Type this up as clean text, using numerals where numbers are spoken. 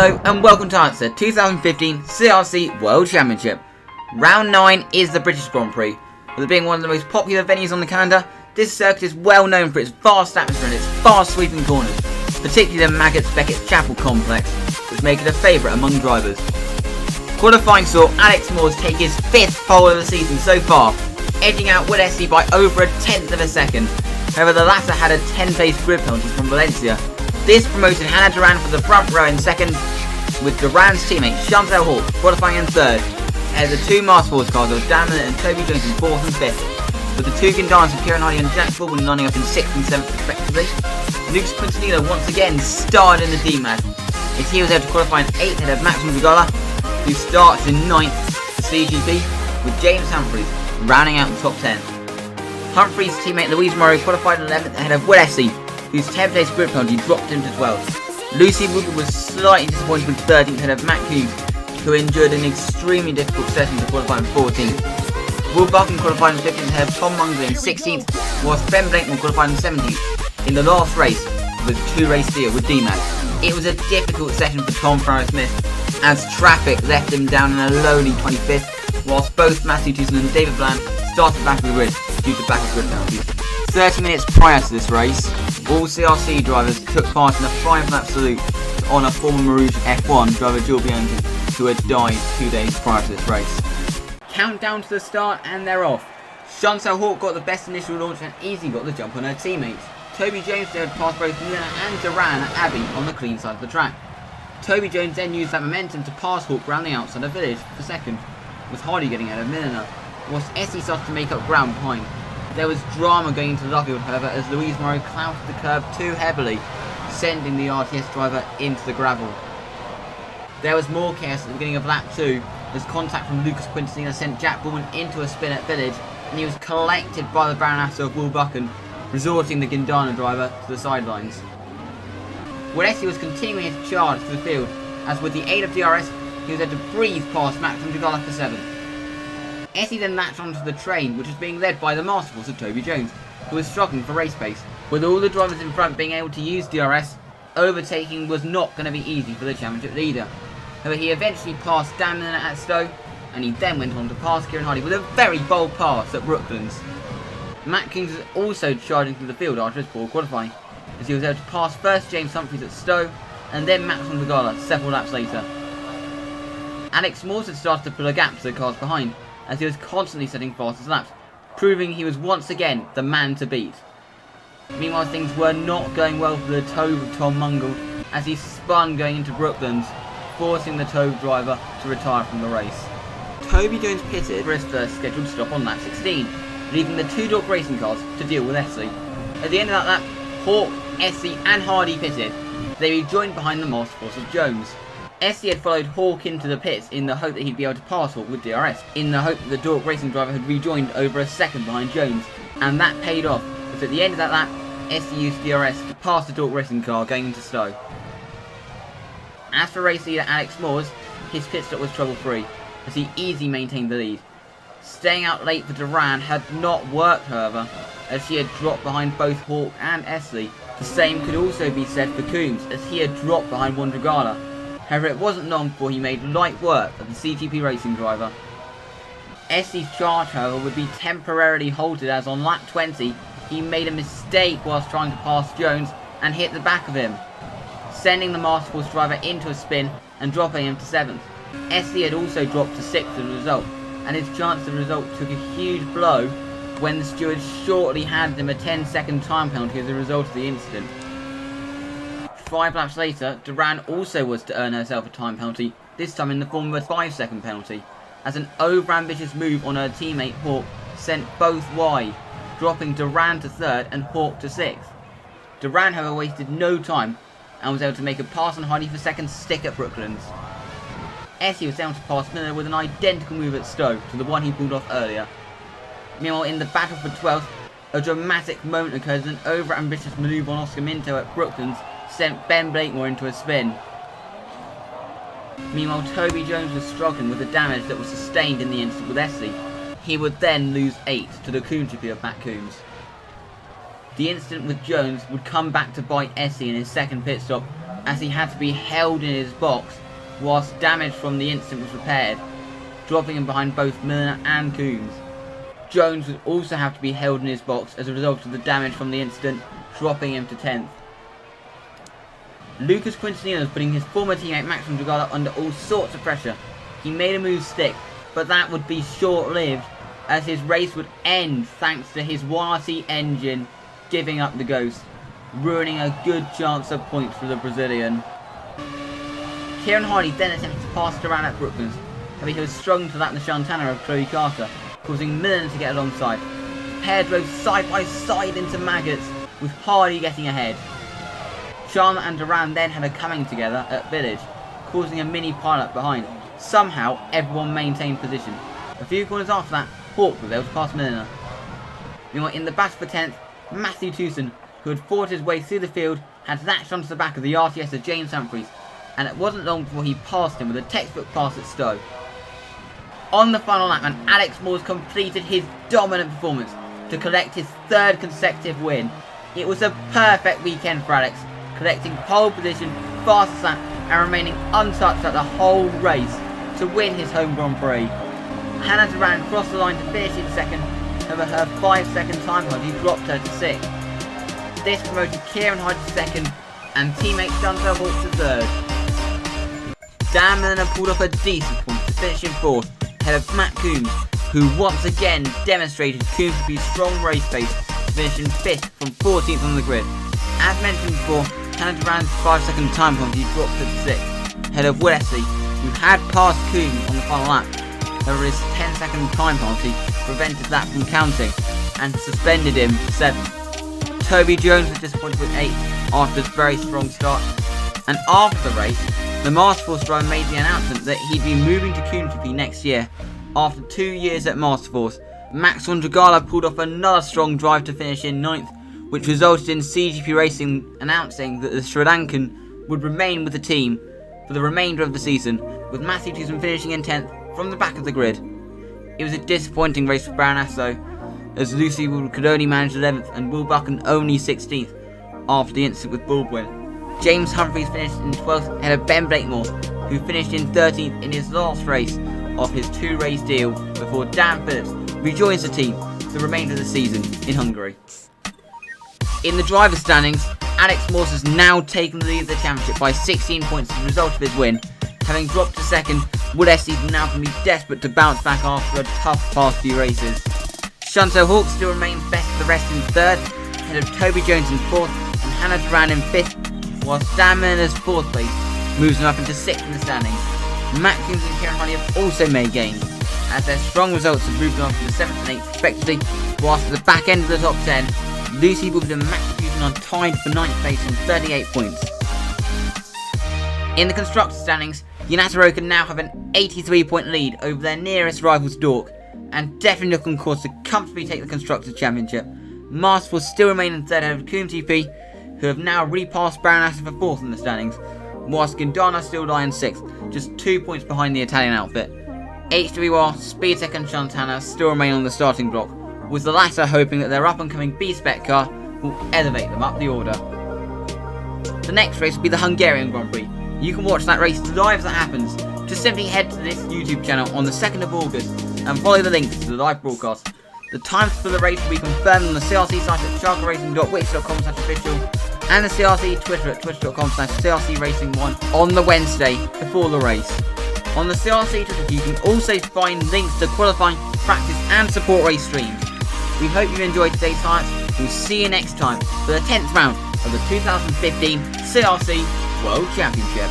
Hello and welcome to the 2015 CRC World Championship. Round 9 is the British Grand Prix. With it being one of the most popular venues on the calendar, this circuit is well known for its vast atmosphere and its fast sweeping corners, particularly the Maggots-Beckett's Chapel complex, which make it a favourite among drivers. Qualifying saw Alex Moores take his 5th pole of the season so far, edging out Will Essie by over a tenth of a second. However, the latter had a 10-place grid penalty from Valencia. This promoted Hannah Duran for the front row in second, with Duran's teammate Chantal Hawk qualifying in third, ahead of the two Masterforce cars of Dan Millett and Toby Jones in 4th and 5th, with the two Guindanas of Kieran Hardy and Jack Baldwin lining up in 6th and 7th respectively. Lucas Quintanilla once again starred in the DMAD, as he was able to qualify in 8th ahead of Maxim Dragala, who starts in 9th for CGP, with James Humphreys rounding out the top 10. Humphreys' teammate Louise Morrow qualified in 11th ahead of Will Essie, whose 10th place grid penalty dropped him to 12th. Lucy Woodward was slightly disappointed with 13th ahead of Matt Coombs, who endured an extremely difficult session to qualify in 14th. Will Buchan qualified in 15th ahead of Tom Munger in 16th, whilst Ben Blakeman qualified in 17th. In the last race, was a 2-race deal with DMAD. It was a difficult session for Tom Farrow-Smith, as traffic left him down in a lowly 25th, whilst both Matthew Tucson and David Bland started back of the grid due to back of grid penalties. 30 minutes prior to this race, all CRC drivers took part in a 5-lap salute to honour former Marouge F1 driver Joel Bianchi, who had died 2 days prior to this race. Countdown to the start and they're off. Chantal Hawk got the best initial launch and easily got the jump on her teammates. Toby Jones had passed both Miller and Duran at Abbey on the clean side of the track. Toby Jones then used that momentum to pass Hawk round the outside of Village for second, with Hardy getting ahead of Milner, whilst Essie started to make up ground behind. There was drama going into Luffield, however, as Louise Morrow clouted the curb too heavily, sending the RTS driver into the gravel. There was more chaos at the beginning of lap 2, as contact from Lucas Quintanilla sent Jack Baldwin into a spin at Village, and he was collected by the Baronasso of Will Buchan, resorting the Guindana driver to the sidelines. Will Essie was continuing his charge to the field, as with the aid of DRS, he was able to breathe past Maxim Dragala for 7th. Essie then latched onto the train, which was being led by the Masterforce of Toby Jones, who was struggling for race pace. With all the drivers in front being able to use DRS, overtaking was not going to be easy for the championship leader. However, he eventually passed Dan Millett at Stowe, and he then went on to pass Kieran Hardy with a very bold pass at Brooklands. Matt Kings was also charging through the field after his poor qualifying, as he was able to pass first James Humphreys at Stowe, and then Maxim Dragala several laps later. Alex Moores had started to pull a gap to the cars behind, as he was constantly setting fastest laps, proving he was once again the man to beat. Meanwhile, things were not going well for the Tove of Tom Mungle, as he spun going into Brooklands, forcing the Tove driver to retire from the race. Toby Jones pitted for his first scheduled stop on lap 16, leaving the two Dork racing cars to deal with Essie. At the end of that lap, Hawk, Essie and Hardy pitted. They rejoined behind the Masterforce of Jones. Essie had followed Hawk into the pits in the hope that he'd be able to pass Hawk with DRS, in the hope that the Dork racing driver had rejoined over a second behind Jones, and that paid off, because at the end of that lap, Essie used DRS to pass the Dork racing car going into Stowe. As for race leader Alex Moores, his pit stop was trouble-free, as he easily maintained the lead. Staying out late for Duran had not worked, however, as she had dropped behind both Hawk and Essie. The same could also be said for Coombs, as he had dropped behind Wondragala. However, it wasn't long before he made light work of the CGP racing driver. Essie's charge, however, would be temporarily halted, as on lap 20, he made a mistake whilst trying to pass Jones and hit the back of him, sending the Masterforce driver into a spin and dropping him to 7th. Essie had also dropped to 6th as a result, and his chance of the result took a huge blow when the stewards shortly handed him a 10-second time penalty as a result of the incident. 5 laps later, Duran also was to earn herself a time penalty, this time in the form of a 5-second penalty, as an over-ambitious move on her teammate Hawk sent both wide, dropping Duran to 3rd and Hawk to 6th. Duran, however, wasted no time and was able to make a pass on Hardy for 2nd stick at Brooklands. Essie was down to pass Miller with an identical move at Stowe to the one he pulled off earlier. Meanwhile, in the battle for 12th, a dramatic moment occurred as an over-ambitious manoeuvre on Oscar Minto at Brooklands sent Ben Blakemore into a spin. Meanwhile, Toby Jones was struggling with the damage that was sustained in the incident with Essie. He would then lose 8 to the Coomchippy of Matt Coombs. The incident with Jones would come back to bite Essie in his second pit stop, as he had to be held in his box whilst damage from the incident was repaired, dropping him behind both Milner and Coombs. Jones would also have to be held in his box as a result of the damage from the incident, dropping him to 10th. Lucas Quintanilla was putting his former teammate Max Dragala under all sorts of pressure. He made a move stick, but that would be short-lived as his race would end thanks to his 1RC engine giving up the ghost, ruining a good chance of points for the Brazilian. Kieran Hardy then attempted to pass it around at Brooklands, but he was strung to that Nishantana of Chloe Carter, causing Milner to get alongside. The pair drove side by side into Maggots, with Hardy getting ahead. Sharma and Duran then had a coming together at Village, causing a mini pile-up behind. Somehow, everyone maintained position. A few corners after that, Hawk was able to pass Milner. Meanwhile, in the battle for 10th, Matthew Tewson, who had fought his way through the field, had latched onto the back of the RTS of James Humphreys, and it wasn't long before he passed him with a textbook pass at Stowe. On the final lap, Alex Moores completed his dominant performance to collect his 3rd consecutive win. It was a perfect weekend for Alex, collecting pole position, fastest lap, and remaining untouched at the whole race to win his home Grand Prix. Hannah Duran crossed the line to finish in 2nd, however her 5-second time penalty dropped her to 6th. This promoted Kieran Hyde to 2nd and teammate Chantal Hawk to 3rd. Dan Milner pulled off a decent performance to finish in 4th, ahead of Matt Coombs, who once again demonstrated Coombs to be strong race pace, finishing 5th from 14th on the grid. As mentioned before, Hannah Duran's 5-second time penalty dropped to 6th, ahead of Wesley, who had passed Coombs on the final lap. However, his 10-second time penalty prevented that from counting and suspended him to 7th. Toby Jones was disappointed with 8th after his very strong start, and after the race, the Masterforce driver made the announcement that he'd be moving to Coombs next year. After 2 years at Masterforce, Max Dragala pulled off another strong drive to finish in 9th, which resulted in CGP Racing announcing that the Sri Lankan would remain with the team for the remainder of the season, with Matthew Tewson finishing in 10th from the back of the grid. It was a disappointing race for Baroness though, as Lucy Wood could only manage 11th and Will Buchan only 16th after the incident with Baldwin. James Humphreys finished in 12th ahead of Ben Blakemore, who finished in 13th in his last race of his 2-race deal before Dan Phillips rejoins the team for the remainder of the season in Hungary. In the driver's standings, Alex Morse has now taken the lead of the championship by 16 points as a result of his win. Having dropped to 2nd, Wood SC now can be desperate to bounce back after a tough past few races. Chantal Hawk still remains best of the rest in 3rd, ahead of Toby Jones in 4th and Hannah Duran in 5th, whilst Dan Milner's 4th place moves him up into 6th in the standings. Matt Coombs and Kieran Hardy have also made gains, as their strong results have moved on to the 7th and 8th respectively, whilst at the back end of the top 10, Lucy Wood and Max Hewson are tied for 9th place on 38 points. In the constructors' standings, Yanata can now have an 83-point lead over their nearest rivals Dork, and definitely look on course to comfortably take the Constructors' Championship. Masterforce still remain in 3rd ahead of Coombs TP, who have now repassed Baronassa for 4th in the standings, whilst Gindana still lie in 6th, just 2 points behind the Italian outfit. HWR, Speedtech and Shantana still remain on the starting block, with the latter hoping that their up-and-coming B-Spec car will elevate them up the order. The next race will be the Hungarian Grand Prix. You can watch that race live as it happens. Just simply head to this YouTube channel on the 2nd of August and follow the links to the live broadcast. The times for the race will be confirmed on the CRC site at sharkracing.wix.com/official and the CRC Twitter at twitter.com/CRCRacing1 on the Wednesday before the race. On the CRC Twitter you can also find links to qualifying, practice and support race streams. We hope you enjoyed today's highlights. We'll see you next time for the 10th round of the 2015 CRC World Championship.